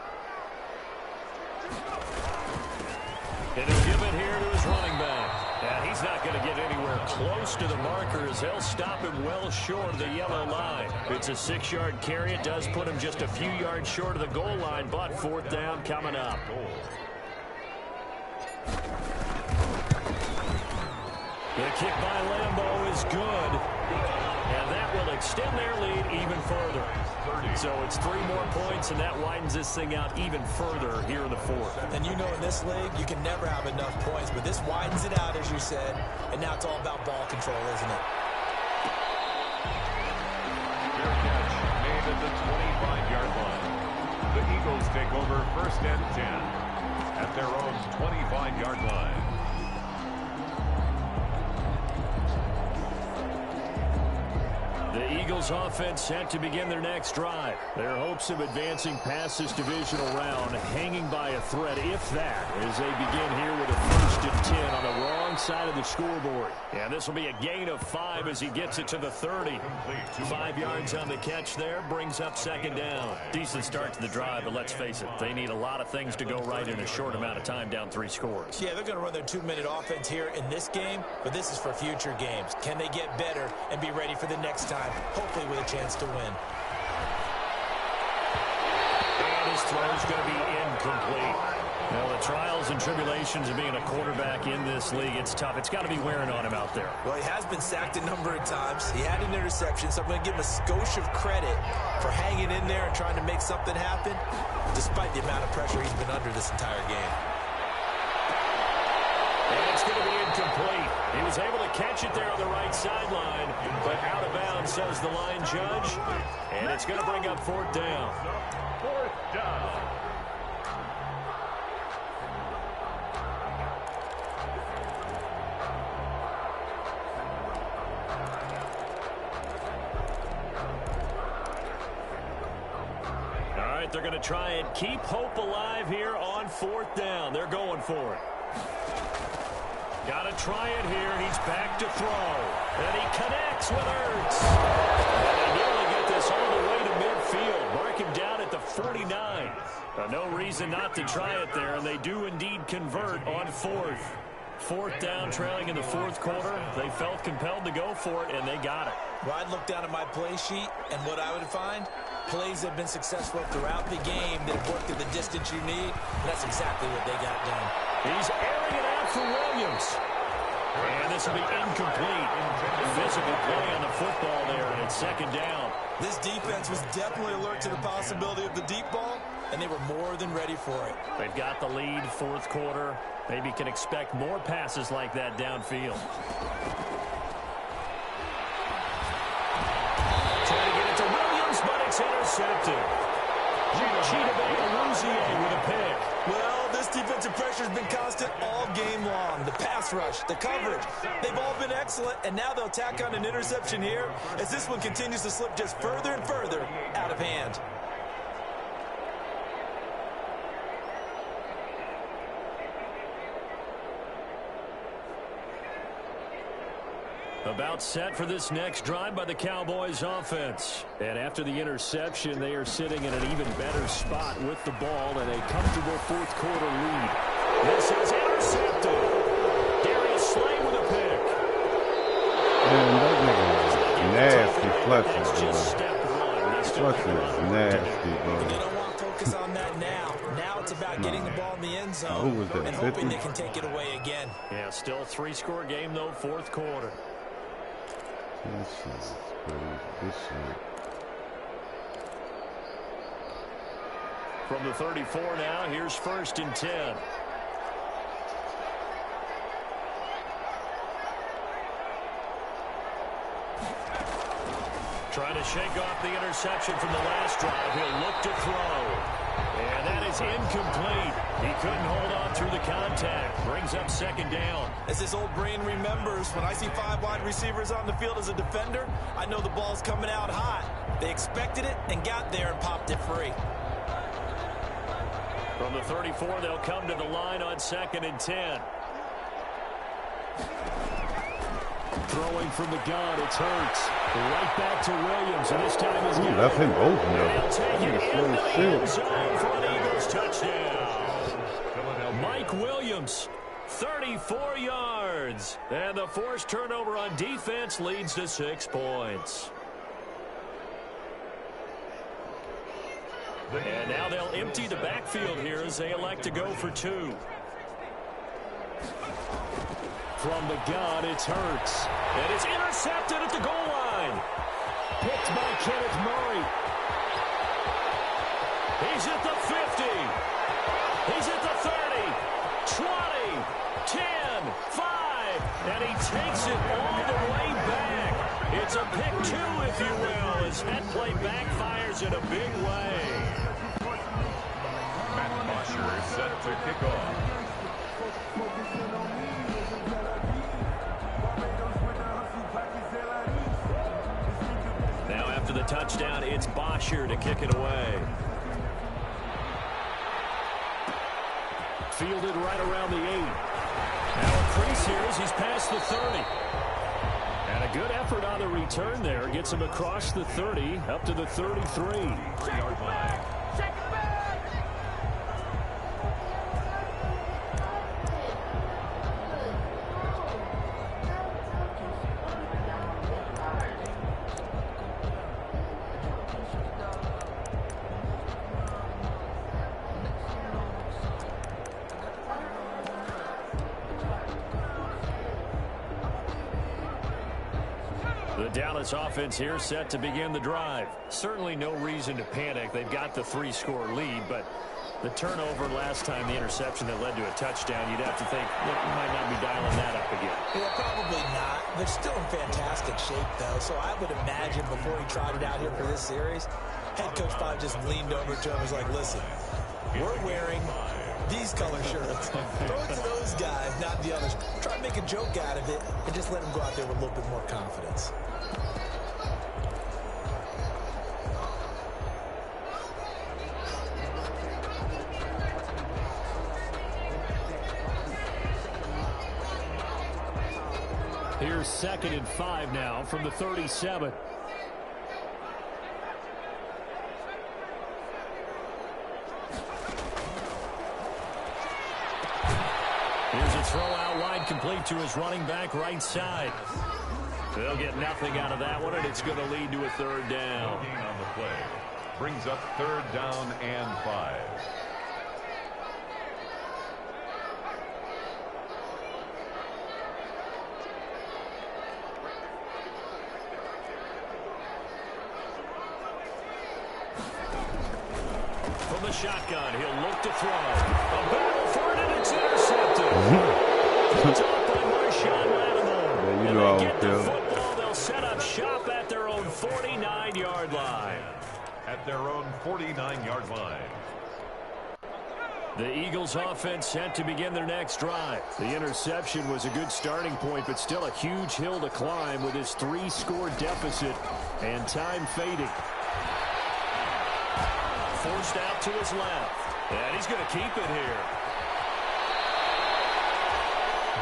And he'll give it here to his running back. And he's not going to get anywhere close to the marker as they'll stop him well short of the yellow line. It's a 6-yard carry. It does put him just a few yards short of the goal line, but 4th down coming up. The kick by Lambeau is good, and that will extend their lead even further. So it's 3 more points, and that widens this thing out even further here in the 4th. And you know in this league, you can never have enough points, but this widens it out, as you said, and now it's all about ball control, isn't it? Fair catch made at the 25-yard line. The Eagles take over 1st and 10 at their own 25-yard line. The Eagles offense set to begin their next drive. Their hopes of advancing past this divisional round hanging by a thread, if that, as they begin here with a 1st and 10 on the wrong side of the scoreboard. Yeah, this will be a gain of 5 as he gets it to the 30. 5 yards on the catch there, brings up 2nd down. Decent start to the drive, but let's face it, they need a lot of things to go right in a short amount of time down 3 scores. Yeah, they're going to run their 2-minute offense here in this game, but this is for future games. Can they get better and be ready for the next time? Hopefully with a chance to win. And his throw is going to be incomplete. Now, the trials and tribulations of being a quarterback in this league, it's tough. It's got to be wearing on him out there. Well, he has been sacked a number of times. He had an interception, so I'm going to give him a skosh of credit for hanging in there and trying to make something happen, despite the amount of pressure he's been under this entire game. And it's going to be incomplete. He was able to catch it there on the right sideline, but out of bounds, says the line judge. And it's going to bring up 4th down. 4th down. All right, they're going to try and keep hope alive here on 4th down. They're going for it. Got to try it here. He's back to throw. And he connects with Ertz. And they nearly get this all the way to midfield. Mark him down at the 49. No reason not to try it there, and they do indeed convert on 4th. 4th down, trailing in the 4th quarter. They felt compelled to go for it, and they got it. Well, I'd look down at my play sheet, and what I would find, plays have been successful throughout the game that have worked at the distance you need, and that's exactly what they got done. He's airing it out for Williams. And this will be incomplete. Physical play on the football there, and it's 2nd down. This defense was definitely alert to the possibility of the deep ball, and they were more than ready for it. They've got the lead, 4th quarter. Maybe can expect more passes like that downfield. Trying to get it to Williams, but it's intercepted. Chidobe with a pick. Well, this defensive pressure has been constant all game long. The pass rush, the coverage, they've all been excellent, and now they'll tack on an interception here as this one continues to slip just further and further out of hand. About set for this next drive by the Cowboys offense. And after the interception, they are sitting in an even better spot with the ball and a comfortable 4th quarter lead. This is intercepted. Darius Slay with a pick. Man, that nigga is nasty Fletcher, bro. Fletcher is nasty, bro. They don't want to focus on that now. Now it's about getting the ball in the end zone and hoping they can take it away again. Yeah, still a 3-score game, though, 4th quarter. This is crazy. This shit. From the 34 now, here's 1st and 10. Trying to shake off the interception from the last drive. He'll look to throw. And that is incomplete. He couldn't hold on through the contact. Brings up 2nd down. As this old brain remembers, when I see 5 wide receivers on the field as a defender, I know the ball's coming out hot. They expected it and got there and popped it free. From the 34, they'll come to the line on 2nd and 10. Throwing from the gun, it's Hurts. Right back to Williams, and this time he's got left him open, though. They'll take it into the end zone for an Eagles touchdown. Mike Williams 34 yards. And the forced turnover on defense leads to 6 points. And now they'll empty the backfield here as they elect to go for 2. From the gun, it's Hurts. And it's intercepted at the goal line. Picked by Kenneth Murray. He's at the 50. He's at the 30. 20. 10. 5. And he takes it all the way back. It's a pick 2, if you will, as that play backfires in a big way. Matt Bosher is set to kick off. Now after the touchdown, it's Bosher to kick it away. Fielded right around the 8. Now a crease here as he's past the 30. And a good effort on the return there. Gets him across the 30, up to the 33. 3-yard line. The Dallas offense here set to begin the drive. Certainly no reason to panic. They've got the 3-score lead, but the turnover last time, the interception that led to a touchdown, you'd have to think that you might not be dialing that up again. Yeah, probably not. They're still in fantastic shape, though, so I would imagine before he tried it out here for this series, head coach probably just leaned over to him and was like, listen, we're wearing these color shirts. Throw it to those guys, not the others. Try to make a joke out of it and just let them go out there with a little bit more confidence. Here's 2nd and 5 now from the 37. Here's a throw out wide, complete to his running back right side. They'll get nothing out of that one, and it's going to lead to a 3rd down. On the play. Brings up 3rd down and 5. From the shotgun, he'll look to throw. A battle for it, and it's intercepted. It's off by Marshawn Lattimore. Yeah, you And know they how get I the feel. football. They'll set up shop at their own 49-yard line. At their own 49-yard line. The Eagles offense set to begin their next drive. The interception was a good starting point, but still a huge hill to climb with his 3-score deficit and time fading. Forced out to his left. And he's going to keep it here.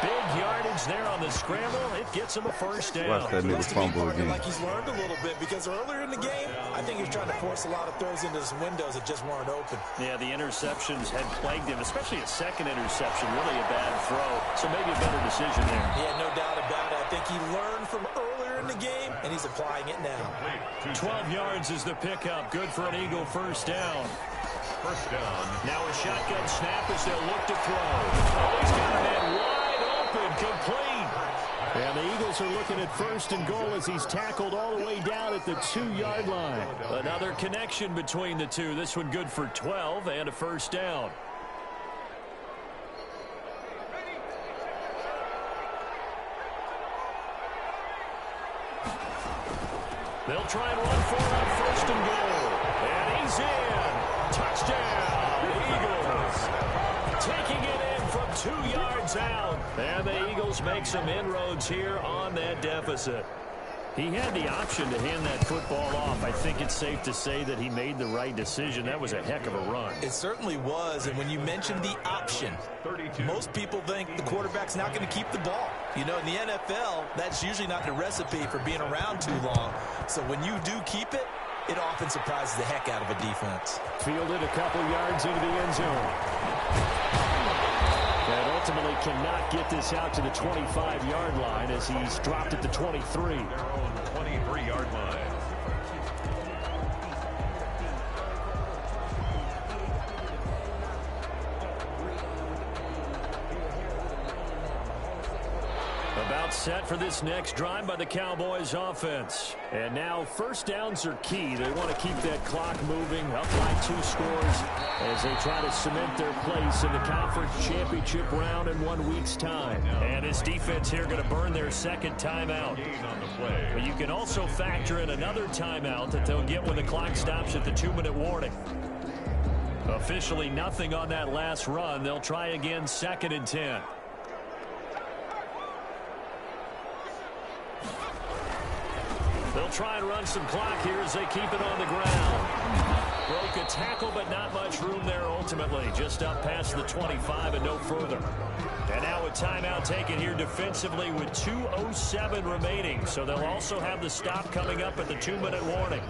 Big yardage there on the scramble. It gets him a 1st down. Watch that nigga fumble again. Like he's learned a little bit because earlier in the game, I think he was trying to force a lot of throws into some windows that just weren't open. Yeah, the interceptions had plagued him, especially a 2nd interception. Really a bad throw. So maybe a better decision there. Yeah, no doubt about it. I think he learned from earlier in the game, and he's applying it now. 12 yards is the pickup. Good for an Eagle 1st down. 1st down. Now a shotgun snap as they'll look to throw. Oh, he's got a man wide open, complete. And the Eagles are looking at 1st and goal as he's tackled all the way down at the 2-yard line. Another connection between the two. This one good for 12 and a 1st down. They'll try and run for it on 1st and goal. And he's in. Touchdown, Eagles. Taking it in from 2 yards out. And the Eagles make some inroads here on that deficit. He had the option to hand that football off. I think it's safe to say that he made the right decision. That was a heck of a run. It certainly was, and when you mentioned the option, most people think the quarterback's not going to keep the ball. You know, in the NFL, that's usually not the recipe for being around too long. So when you do keep it, it often surprises the heck out of a defense. Fielded a couple yards into the end zone. And ultimately cannot get this out to the 25-yard line as he's dropped at the 23. Their own 23-yard line. About set for this next drive by the Cowboys offense. And now first downs are key. They want to keep that clock moving up by 2 scores as they try to cement their place in the conference championship round in 1 week's time. And this defense here going to burn their second timeout. But you can also factor in another timeout that they'll get when the clock stops at the 2-minute warning. Officially nothing on that last run. They'll try again 2nd and 10. They'll try and run some clock here as they keep it on the ground. Broke a tackle, but not much room there ultimately. Just up past the 25 and no further. And now a timeout taken here defensively with 2:07 remaining. So they'll also have the stop coming up at the 2-minute warning.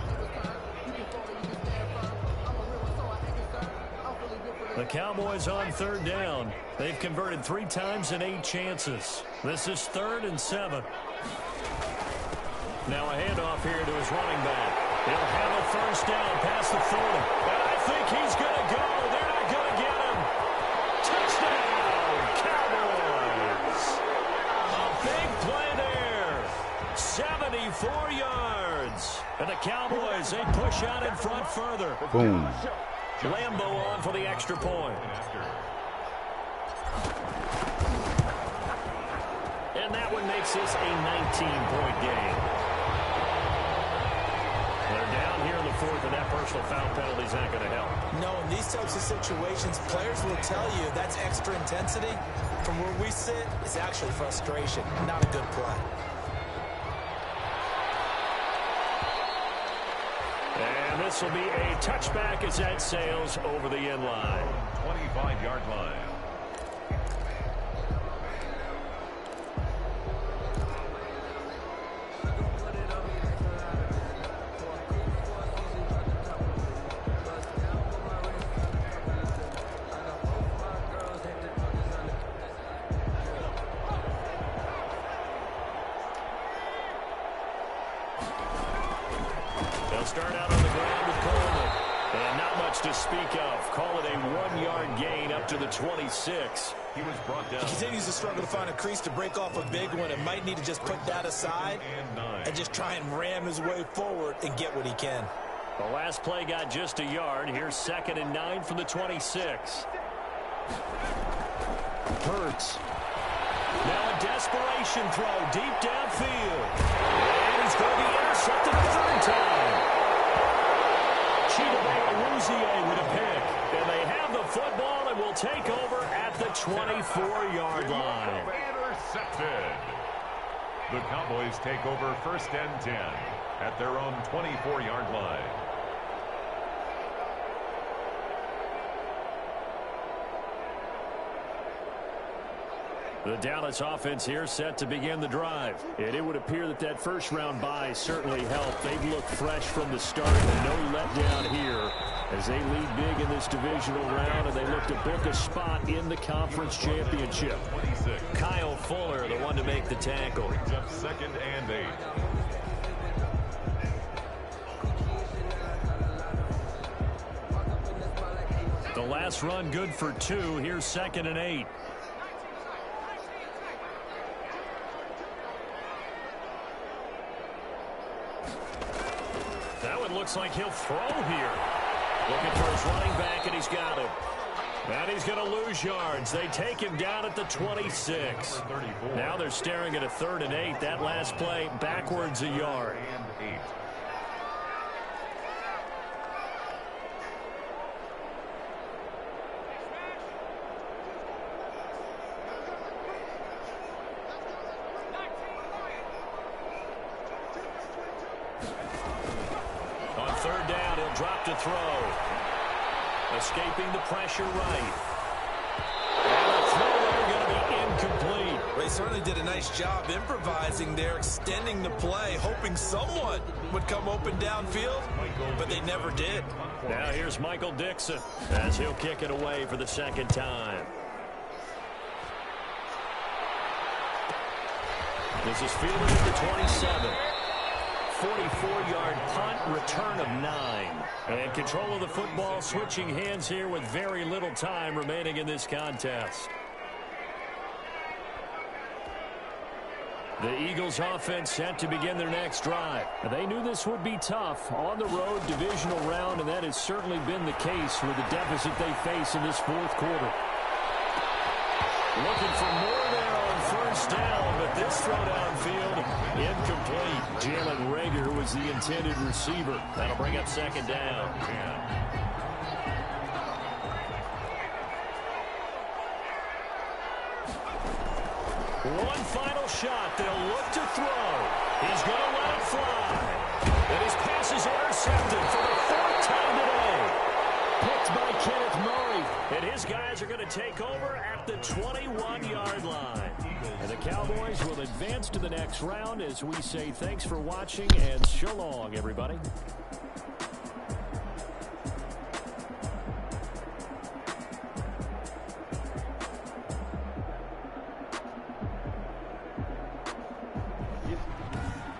The Cowboys on 3rd down. They've converted 3 times in 8 chances. This is 3rd and 7. Now a handoff here to his running back. He'll have a first down past the 40. And I think he's going to go. They're not going to get him. Touchdown, Cowboys. A big play there. 74 yards. And the Cowboys, they push out in front further. Boom. Lambo on for the extra point. And that one makes this a 19-point game. They're down here in the 4th, and that personal foul penalty is not going to help. No, in these types of situations, players will tell you that's extra intensity. From where we sit, it's actually frustration, not a good play. And this will be a touchback as that sails over the end line. 25-yard line. They'll start out on the ground with Coleman. And not much to speak of. Call it a 1-yard gain up to the 26. He was brought down. He continues to struggle to find a crease to break off a big one and might need to just put that aside and just try and ram his way forward and get what he can. The last play got just a yard. Here's 2nd and 9 from the 26. Hurts. Now a desperation throw deep downfield. And he's going to be intercepted a 3rd time. Chidobe with a pick. And they have the football and will take over at the 24-yard line. Intercepted. The Cowboys take over 1st and 10 at their own 24-yard line. The Dallas offense here set to begin the drive. And it would appear that that first-round bye certainly helped. They've looked fresh from the start. No letdown here as they lead big in this divisional round, and they look to book a spot in the conference championship. 26. Kyle Fuller, the one to make the tackle. Brings up 2nd and 8. The last run good for 2. Here's 2nd and 8. That one looks like he'll throw here. Looking for his running back, and he's got him. And he's going to lose yards. They take him down at the 26. Now they're staring at a 3rd and 8. That last play backwards a yard. And 8. On 3rd down, he'll drop to throw. Escaping the pressure right. And the throw there going to be incomplete. They certainly did a nice job improvising there, extending the play, hoping someone would come open downfield, but they never did. Now here's Michael Dixon as he'll kick it away for the 2nd time. This is fielded at the 27. 44-yard punt, return of 9. And control of the football switching hands here with very little time remaining in this contest. The Eagles offense set to begin their next drive. They knew this would be tough on the road divisional round, and that has certainly been the case with the deficit they face in this fourth quarter. Looking for more there on first down, but this throw downfield incomplete. Jalen Reagor was the intended receiver. That'll bring up second down. One final shot. They'll look to throw. He's going to let it fly. And his pass is intercepted for the fourth time today. Picked by Kenneth Murray. And his guys are going to take over at the 21-yard line. And the Cowboys will advance to the next round as we say thanks for watching and so long, everybody.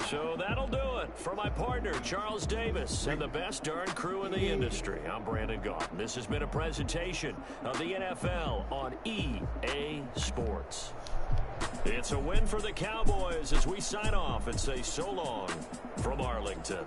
So that'll do it for my partner, Charles Davis, and the best darn crew in the industry. I'm Brandon Gaughan. This has been a presentation of the NFL on EA Sports. It's a win for the Cowboys as we sign off and say so long from Arlington.